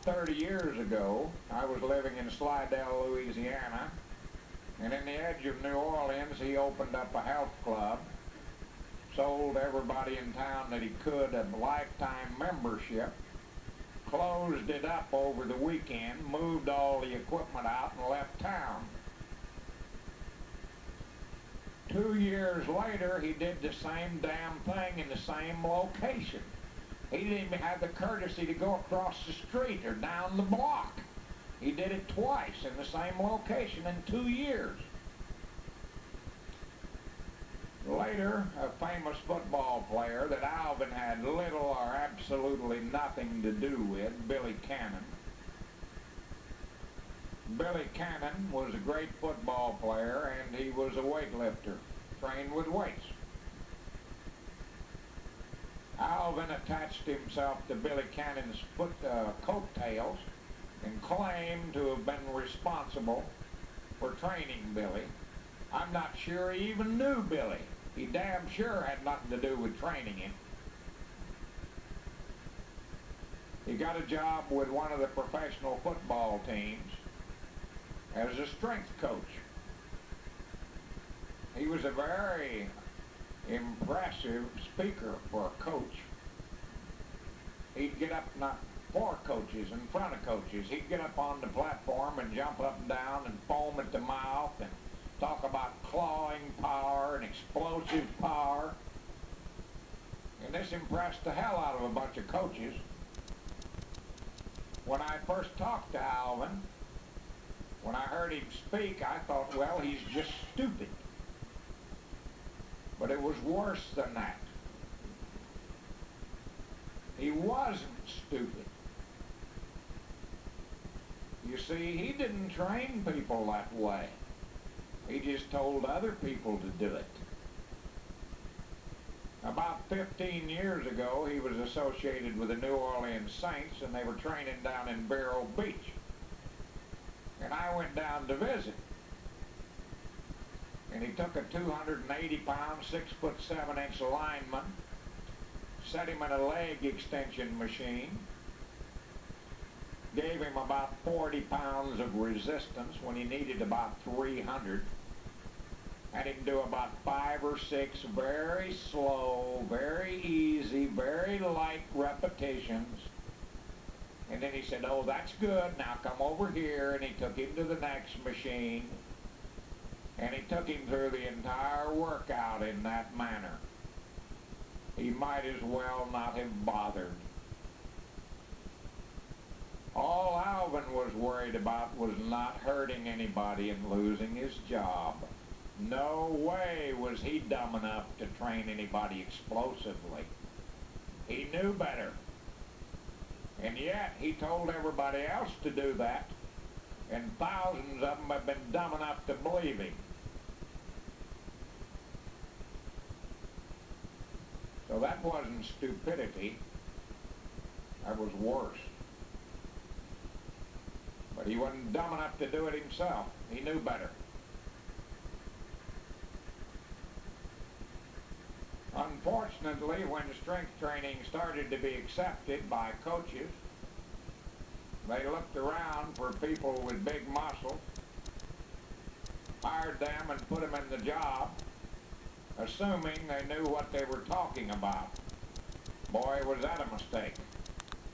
about 30 years ago, I was living in Slidell, Louisiana, and in the edge of New Orleans, he opened up a health club, sold everybody in town that he could a lifetime membership, closed it up over the weekend, moved all the equipment out, and left town. 2 years later, he did the same damn thing in the same location. He didn't even have the courtesy to go across the street or down the block. He did it twice in the same location in 2 years. Later, a famous football player that Alvin had little or absolutely nothing to do with, Billy Cannon. Billy Cannon was a great football player, and he was a weightlifter, trained with weights. Alvin attached himself to Billy Cannon's coattails and claimed to have been responsible for training Billy. I'm not sure he even knew Billy. He damn sure had nothing to do with training him. He got a job with one of the professional football teams as a strength coach. He was a very impressive speaker for a coach. He'd get up, not for coaches, in front of coaches. He'd get up on the platform and jump up and down and foam at the mouth and talk about clawing power and explosive power. And this impressed the hell out of a bunch of coaches. When I first talked to Alvin, when I heard him speak, I thought, well, he's just stupid. But it was worse than that. He wasn't stupid. You see, he didn't train people that way. He just told other people to do it. About 15 years ago, he was associated with the New Orleans Saints, and they were training down in Vero Beach. And I went down to visit. And he took a 280-pound, 6'7" lineman, set him in a leg extension machine, gave him about 40 pounds of resistance when he needed about 300, had him do about 5 or 6 very slow, very easy, very light repetitions. And then he said, oh, that's good, now come over here, and he took him to the next machine. And he took him through the entire workout in that manner. He might as well not have bothered. All Alvin was worried about was not hurting anybody and losing his job. No way was he dumb enough to train anybody explosively. He knew better. And yet he told everybody else to do that. And thousands of them have been dumb enough to believe him. So that wasn't stupidity. That was worse. But he wasn't dumb enough to do it himself. He knew better. Unfortunately, when strength training started to be accepted by coaches, they looked around for people with big muscles, hired them and put them in the job, assuming they knew what they were talking about. Boy, was that a mistake.